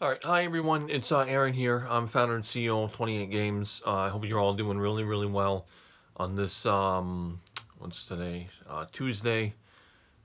All right, hi everyone. It's Aaron here. I'm founder and CEO of 28 Games. I hope you're all doing really, really well on this. What's today? Tuesday,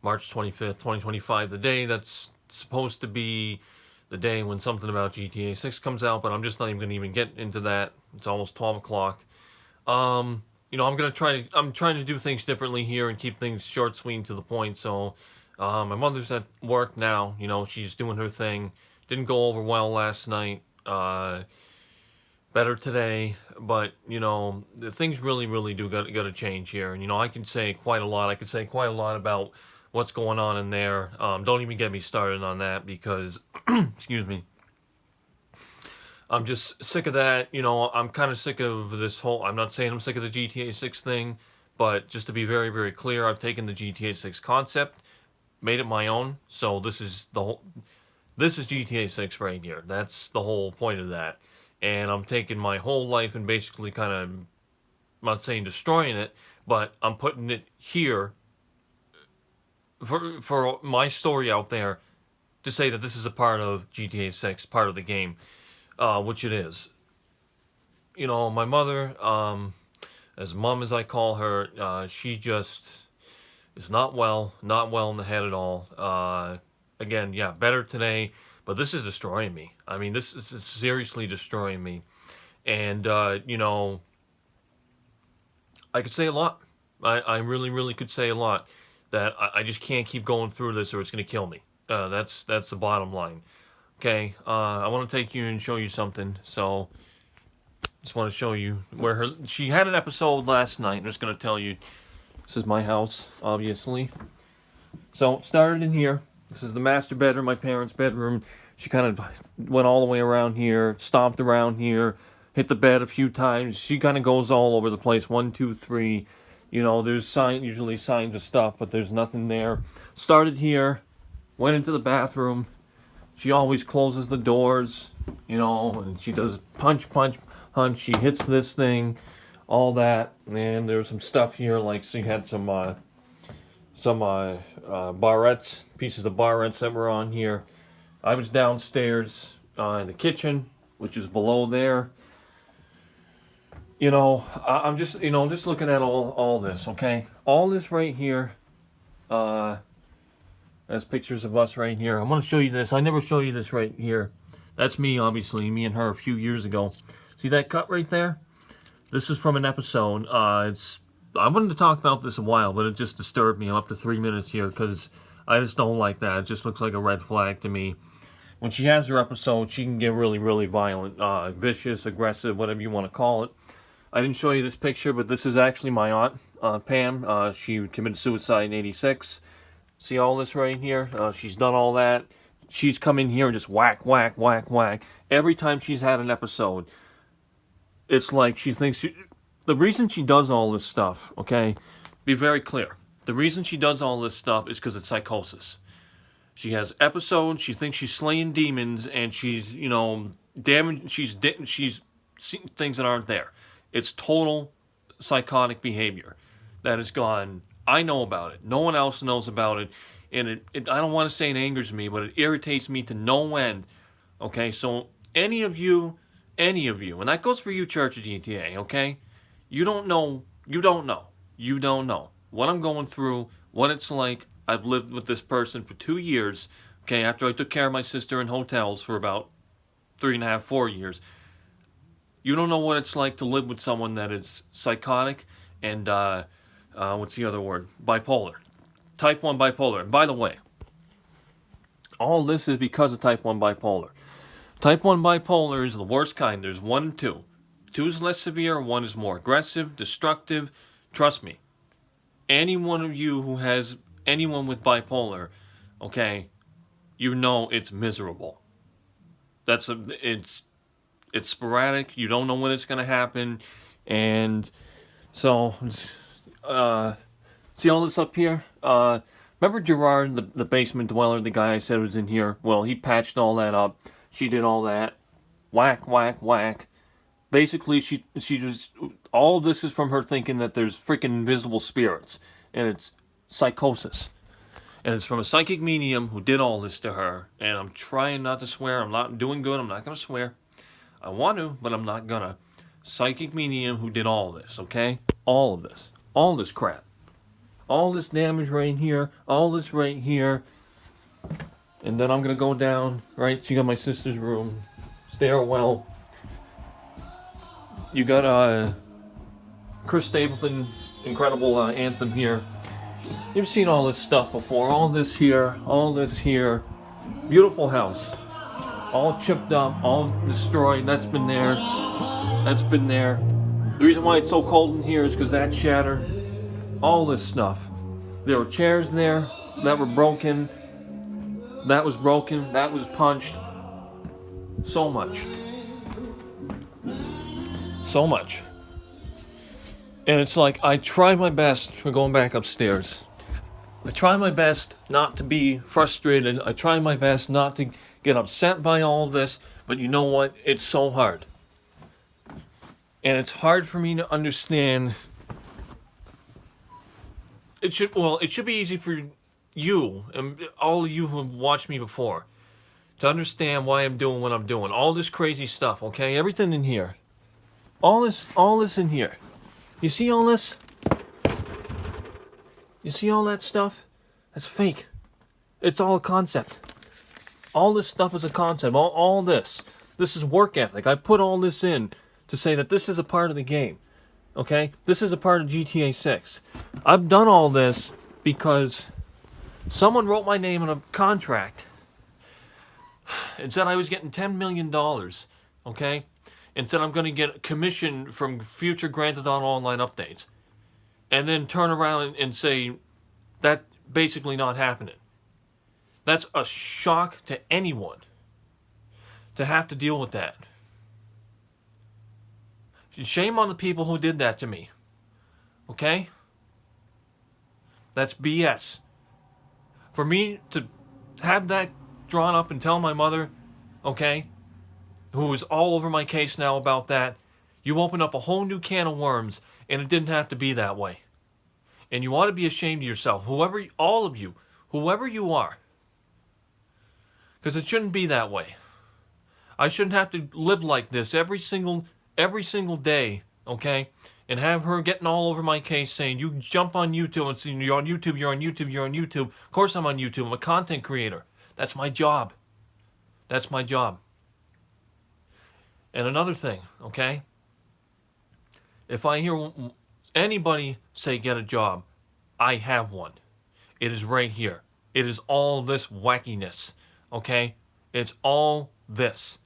March 25th, 2025. The day that's supposed to be the day when something about GTA 6 comes out, but I'm just not even going to even get into that. It's almost 12 o'clock. I'm gonna try. I'm trying to do things differently here and keep things short, sweet, and to the point. So, my mother's at work now. She's doing her thing. Didn't go over well last night. Better today, but the things really, really do got to change here. And I can say quite a lot. I could say quite a lot about what's going on in there. Don't even get me started on that because, excuse me, I'm just sick of that. I'm kind of sick of this whole. I'm not saying I'm sick of the GTA 6 thing, but just to be very, very clear, I've taken the GTA 6 concept, made it my own. So this is the whole. This is GTA 6 right here. That's the whole point of that. And I'm taking my whole life and basically kind of, I'm not saying destroying it, but I'm putting it here for my story out there to say that this is a part of GTA 6, part of the game, which it is. My mother, as mom as I call her, she just is not well in the head at all. Again, yeah, better today, but this is destroying me. I mean, this is seriously destroying me. And, I could say a lot. I really, really could say a lot that I just can't keep going through this or it's going to kill me. That's the bottom line. Okay, I want to take you and show you something. So, just want to show you where she had an episode last night. I'm just going to tell you, this is my house, obviously. So, it started in here. This is the master bedroom, my parents' bedroom. She kind of went all the way around here, stomped around here, hit the bed a few times. She kind of goes all over the place. 1, 2, 3. There's usually signs of stuff, but there's nothing there. Started here, went into the bathroom. She always closes the doors, and she does punch, punch, punch. She hits this thing, all that. And there's some stuff here, like she had some barrettes, pieces of barrettes that were on here. I was downstairs in the kitchen, which is below there. I'm just looking at all this, okay? All this right here, there's pictures of us right here. I'm going to show you this. I never show you this right here. That's me, obviously, me and her a few years ago. See that cut right there? This is from an episode. I wanted to talk about this a while, but it just disturbed me. I'm up to 3 minutes here because I just don't like that. It just looks like a red flag to me. When she has her episode, she can get really, really violent, vicious, aggressive, whatever you want to call it. I didn't show you this picture, but this is actually my aunt, Pam. She committed suicide in '86. See all this right here? She's done all that. She's come in here and just whack, whack, whack, whack. Every time she's had an episode, it's like she thinks the reason she does all this stuff, okay, be very clear. The reason she does all this stuff is because it's psychosis. She has episodes, she thinks she's slaying demons, and she's, she's seeing things that aren't there. It's total psychotic behavior that has gone, I know about it. No one else knows about it. And I don't want to say it angers me, but it irritates me to no end. Okay, so any of you, and that goes for you, Church of GTA, okay? You don't know what I'm going through, what it's like. I've lived with this person for 2 years, okay, after I took care of my sister in hotels for about 3.5, 4 years. You don't know what it's like to live with someone that is psychotic and, what's the other word? Bipolar. Type 1 bipolar. And by the way, all this is because of type 1 bipolar. Type 1 bipolar is the worst kind. There's 1 and 2. 2 is less severe, 1 is more aggressive, destructive. Trust me. Any one of you who has anyone with bipolar, okay, it's miserable. It's sporadic. You don't know when it's going to happen. And so, see all this up here? Remember Gerard, the basement dweller, the guy I said was in here? Well, he patched all that up. She did all that. Whack, whack, whack. Basically, she just, all this is from her thinking that there's freaking invisible spirits. And it's psychosis. And it's from a psychic medium who did all this to her. And I'm trying not to swear. I'm not doing good. I'm not going to swear. I want to, but I'm not going to. Psychic medium who did all this, okay? All of this. All this crap. All this damage right here. All this right here. And then I'm going to go down, right? So you got my sister's room. Stairwell. You got Chris Stapleton's incredible anthem here. You've seen all this stuff before. All this here. All this here. Beautiful house. All chipped up. All destroyed. That's been there. That's been there. The reason why it's so cold in here is because that shattered. All this stuff. There were chairs there that were broken. That was broken. That was punched. So much. So much. And it's like, I try my best for going back upstairs. I try my best not to be frustrated. I try my best not to get upset by all of this. But you know what? It's so hard. And it's hard for me to understand. It should be easy for you and all of you who have watched me before to understand why I'm doing what I'm doing. All this crazy stuff, okay? Everything in here. All this in here. You see all this? You see all that stuff? That's fake. It's all a concept. All this stuff is a concept. All this. This is work ethic. I put all this in to say that this is a part of the game. Okay? This is a part of GTA 6. I've done all this because someone wrote my name in a contract and said I was getting $10 million. Okay? And said I'm going to get a commission from future Grand Theft Auto Online updates. And then turn around and say that basically not happening. That's a shock to anyone to have to deal with that. Shame on the people who did that to me. Okay? That's BS. For me to have that drawn up and tell my mother, okay, who is all over my case now about that, you opened up a whole new can of worms, and it didn't have to be that way. And you ought to be ashamed of yourself, all of you, whoever you are. Because it shouldn't be that way. I shouldn't have to live like this every single day, okay? And have her getting all over my case saying, you jump on YouTube and see, you're on YouTube, you're on YouTube, you're on YouTube. Of course I'm on YouTube. I'm a content creator. That's my job. That's my job. And another thing, okay? If I hear anybody say get a job, I have one. It is right here. It is all this wackiness, okay? It's all this.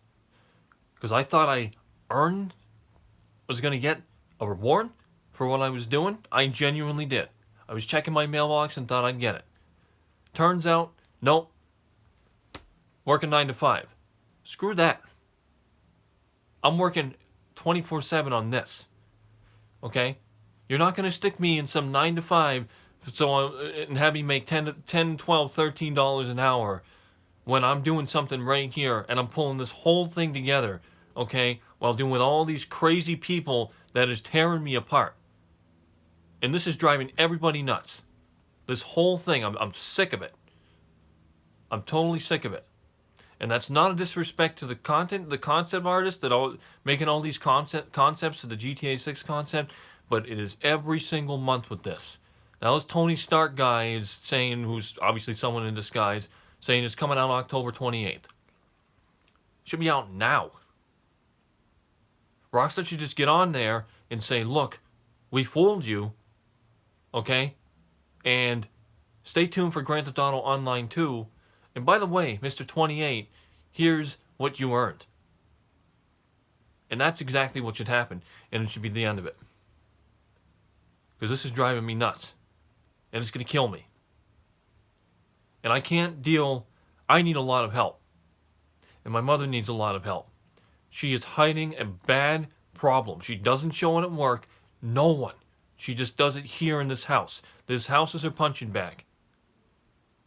Because I thought I was going to get a reward for what I was doing. I genuinely did. I was checking my mailbox and thought I'd get it. Turns out, nope. Working 9 to 5. Screw that. I'm working 24/7 on this. Okay? You're not going to stick me in some 9 to 5 and have me make $10, $12, $13 an hour when I'm doing something right here and I'm pulling this whole thing together, okay, while doing with all these crazy people that is tearing me apart. And this is driving everybody nuts. This whole thing, I'm sick of it. I'm totally sick of it. And that's not a disrespect to the concept artists that are making all these concepts to the GTA 6 concept, but it is every single month with this. Now this Tony Stark guy is saying, who's obviously someone in disguise, saying it's coming out October 28th. Should be out now. Rockstar should just get on there and say, look, we fooled you, okay? And stay tuned for Grand Theft Auto Online 2. And by the way, Mr. 28, here's what you earned. And that's exactly what should happen. And it should be the end of it. Because this is driving me nuts. And it's going to kill me. And I can't deal. I need a lot of help. And my mother needs a lot of help. She is hiding a bad problem. She doesn't show it at work. No one. She just does it here in this house. This house is her punching bag.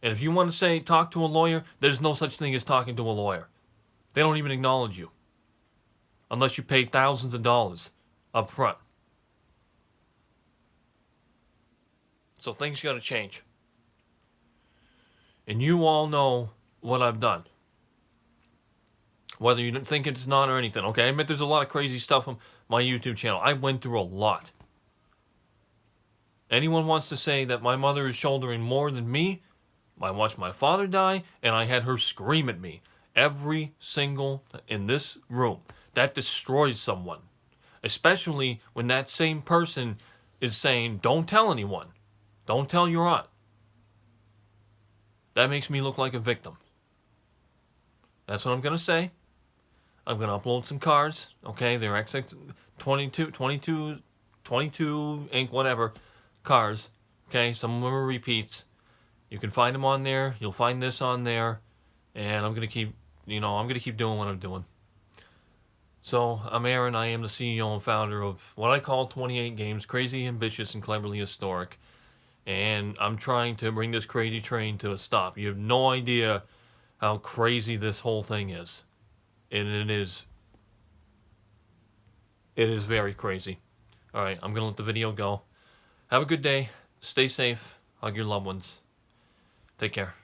And if you want to say, talk to a lawyer, there's no such thing as talking to a lawyer. They don't even acknowledge you. Unless you pay thousands of dollars up front. So things got to change. And you all know what I've done. Whether you think it's not or anything, okay? I admit there's a lot of crazy stuff on my YouTube channel. I went through a lot. Anyone wants to say that my mother is shouldering more than me, I watched my father die, and I had her scream at me. Every single in this room. That destroys someone. Especially when that same person is saying, don't tell anyone. Don't tell your aunt. That makes me look like a victim. That's what I'm going to say. I'm going to upload some cards. Okay, they're XX 22 ink, whatever, cards. Okay, some of them are repeats. You can find them on there. You'll find this on there. And I'm going to keep, I'm going to keep doing what I'm doing. So, I'm Aaron. I am the CEO and founder of what I call 28 Games, Crazy, Ambitious, and Cleverly Historic. And I'm trying to bring this crazy train to a stop. You have no idea how crazy this whole thing is. And it is very crazy. Alright, I'm going to let the video go. Have a good day. Stay safe. Hug your loved ones. Take care.